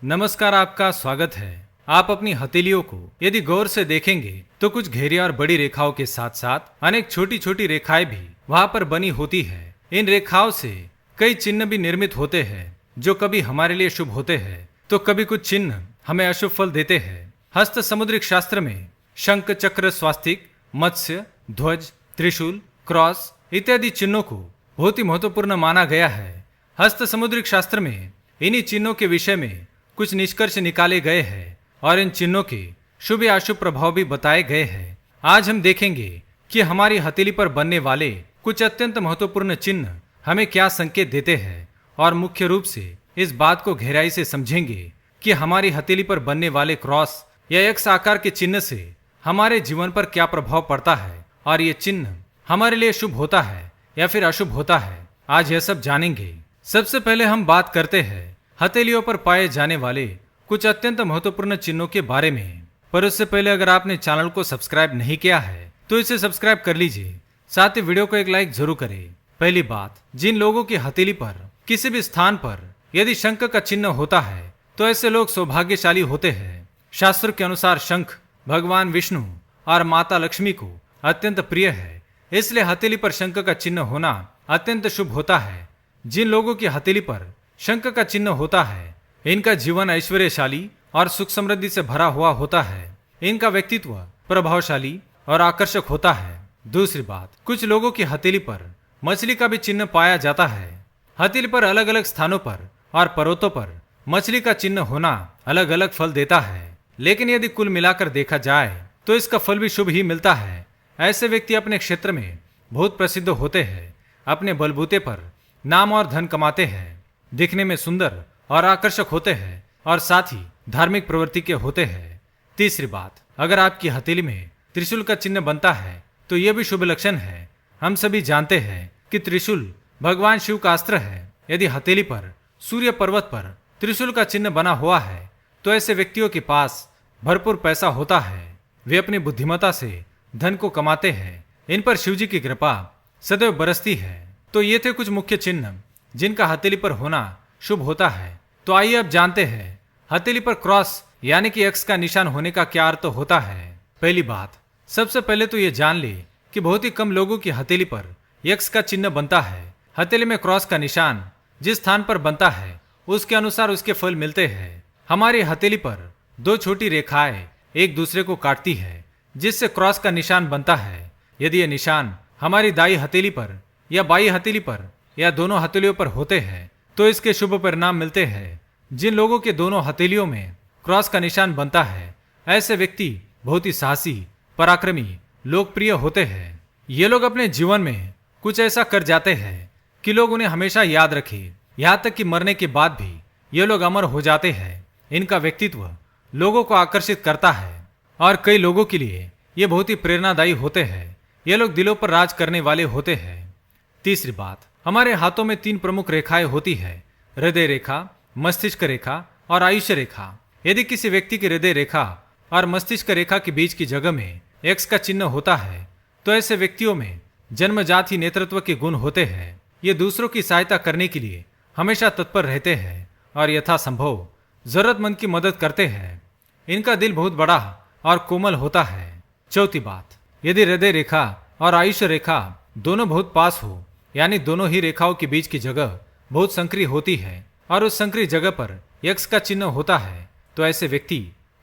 नमस्कार, आपका स्वागत है। आप अपनी हथेलियों को यदि गौर से देखेंगे तो कुछ घेरी और बड़ी रेखाओं के साथ साथ अनेक छोटी छोटी रेखाएं भी वहां पर बनी होती है। इन रेखाओं से कई चिन्ह भी निर्मित होते हैं जो कभी हमारे लिए शुभ होते हैं तो कभी कुछ चिन्ह हमें अशुभ फल देते हैं। हस्त समुद्रिक शास्त्र में शंख, चक्र, स्वास्तिक, मत्स्य, ध्वज, त्रिशूल, क्रॉस इत्यादि चिन्हों को बहुत ही महत्वपूर्ण माना गया है। हस्त समुद्रिक शास्त्र में इन्हीं चिन्हों के विषय में कुछ निष्कर्ष निकाले गए हैं और इन चिन्हों के शुभ या अशुभ प्रभाव भी बताए गए हैं। आज हम देखेंगे कि हमारी हथेली पर बनने वाले कुछ अत्यंत महत्वपूर्ण चिन्ह हमें क्या संकेत देते हैं और मुख्य रूप से इस बात को गहराई से समझेंगे कि हमारी हथेली पर बनने वाले क्रॉस या एक्स आकार के चिन्ह से हमारे जीवन पर क्या प्रभाव पड़ता है और ये चिन्ह हमारे लिए शुभ होता है या फिर अशुभ होता है। आज यह सब जानेंगे। सबसे पहले हम बात करते हैं हथेलियों पर पाए जाने वाले कुछ अत्यंत महत्वपूर्ण चिन्हों के बारे में। पर उससे पहले अगर आपने चैनल को सब्सक्राइब नहीं किया है तो इसे सब्सक्राइब कर लीजिए, साथ ही वीडियो को एक लाइक जरूर करें। पहली बात, जिन लोगों की हथेली पर किसी भी स्थान पर यदि शंख का चिन्ह होता है तो ऐसे लोग सौभाग्यशाली होते हैं। शास्त्र के अनुसार शंख भगवान विष्णु और माता लक्ष्मी को अत्यंत प्रिय है, इसलिए हथेली पर शंख का चिन्ह होना अत्यंत शुभ होता है। जिन लोगों की हथेली पर शंख का चिन्ह होता है इनका जीवन ऐश्वर्यशाली और सुख समृद्धि से भरा हुआ होता है। इनका व्यक्तित्व प्रभावशाली और आकर्षक होता है। दूसरी बात, कुछ लोगों की हथेली पर मछली का भी चिन्ह पाया जाता है। हथेली पर अलग अलग स्थानों पर और पर्वतों पर मछली का चिन्ह होना अलग अलग फल देता है, लेकिन यदि कुल मिलाकर देखा जाए तो इसका फल भी शुभ ही मिलता है। ऐसे व्यक्ति अपने क्षेत्र में बहुत प्रसिद्ध होते हैं, अपने बलबूते पर नाम और धन कमाते हैं, दिखने में सुंदर और आकर्षक होते हैं और साथ ही धार्मिक प्रवृत्ति के होते हैं। तीसरी बात, अगर आपकी हथेली में त्रिशूल का चिन्ह बनता है तो यह भी शुभ लक्षण है। हम सभी जानते हैं कि त्रिशूल भगवान शिव का अस्त्र है। यदि हथेली पर सूर्य पर्वत पर त्रिशूल का चिन्ह बना हुआ है तो ऐसे व्यक्तियों के पास भरपूर पैसा होता है। वे अपनी बुद्धिमत्ता से धन को कमाते हैं। इन पर शिव जी की कृपा सदैव बरसती है। तो ये थे कुछ मुख्य चिन्ह जिनका हथेली पर होना शुभ होता है। तो आइए अब जानते हैं हथेली पर क्रॉस यानी कि एक्स का निशान होने का क्या अर्थ होता है। पहली बात, सबसे पहले तो ये जान ले कि बहुत ही कम लोगों की हथेली पर एक्स का चिन्ह बनता है। हथेली में क्रॉस का निशान जिस स्थान पर बनता है उसके अनुसार उसके फल मिलते हैं। हमारी हथेली पर दो छोटी रेखाएं एक दूसरे को काटती है जिससे क्रॉस का निशान बनता है। यदि यह निशान हमारी दाई हथेली पर या बाई हथेली पर या दोनों हथेलियों पर होते हैं तो इसके शुभ परिणाम मिलते हैं। जिन लोगों के दोनों हथेलियों में क्रॉस का निशान बनता है ऐसे व्यक्ति बहुत ही साहसी, पराक्रमी, लोकप्रिय होते हैं। ये लोग अपने जीवन में कुछ ऐसा कर जाते हैं कि लोग उन्हें हमेशा याद रखें। यहाँ तक कि मरने के बाद भी ये लोग अमर हो जाते हैं। इनका व्यक्तित्व लोगों को आकर्षित करता है और कई लोगों के लिए ये बहुत ही प्रेरणादायी होते हैं। ये लोग दिलों पर राज करने वाले होते हैं। तीसरी बात, हमारे हाथों में तीन प्रमुख रेखाएं होती है, हृदय रेखा, मस्तिष्क रेखा और आयुष्य रेखा। यदि किसी व्यक्ति की हृदय रेखा और मस्तिष्क रेखा के बीच की जगह में एक्स का चिन्ह होता है तो ऐसे व्यक्तियों में जन्मजात ही नेतृत्व के गुण होते हैं। ये दूसरों की सहायता करने के लिए हमेशा तत्पर रहते हैं और यथासंभव जरूरतमंद की मदद करते हैं। इनका दिल बहुत बड़ा और कोमल होता है। चौथी बात, यदि हृदय रेखा और आयुष्य रेखा दोनों बहुत पास हो यानी दोनों ही रेखाओं के बीच की जगह बहुत संकरी होती है और उस संकरी जगह पर एक्स का चिन्ह होता है तो ऐसे व्यक्ति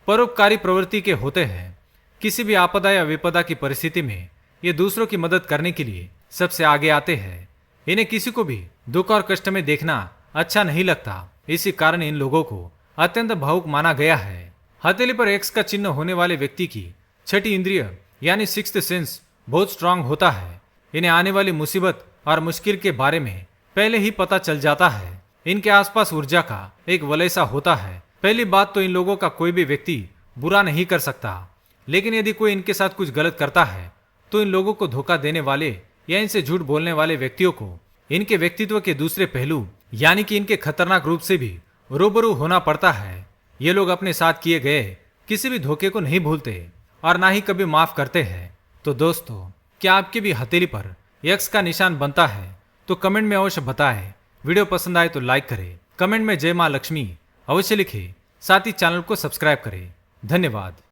परोपकारी प्रवृत्ति के होते हैं। किसी भी आपदा या विपदा की परिस्थिति में ये दूसरों की मदद करने के लिए सबसे आगे आते हैं। इन्हें किसी को भी दुख और कष्ट में देखना अच्छा नहीं लगता, इसी कारण इन लोगों को अत्यंत भावुक माना गया है। हथेली पर एक्स का चिन्ह होने वाले व्यक्ति की छठी इंद्रिय यानी सिक्स्थ सेंस बहुत स्ट्रांग होता है। इन्हें आने वाली मुसीबत और मुश्किल के बारे में पहले ही पता चल जाता है। इनके आसपास ऊर्जा का एक वलय सा होता है। पहली बात तो इन लोगों का कोई भी व्यक्ति बुरा नहीं कर सकता, लेकिन यदि कोई इनके साथ कुछ गलत करता है तो इन लोगों को धोखा देने वाले या इनसे झूठ बोलने वाले व्यक्तियों को इनके व्यक्तित्व के दूसरे पहलू यानी कि इनके खतरनाक रूप से भी रूबरू होना पड़ता है। ये लोग अपने साथ किए गए किसी भी धोखे को नहीं भूलते और ना ही कभी माफ करते हैं। तो दोस्तों, क्या आपकी भी हथेली पर एक्स का निशान बनता है तो कमेंट में अवश्य बताएं। वीडियो पसंद आए तो लाइक करें, कमेंट में जय मां लक्ष्मी अवश्य लिखें। साथ ही चैनल को सब्सक्राइब करें। धन्यवाद।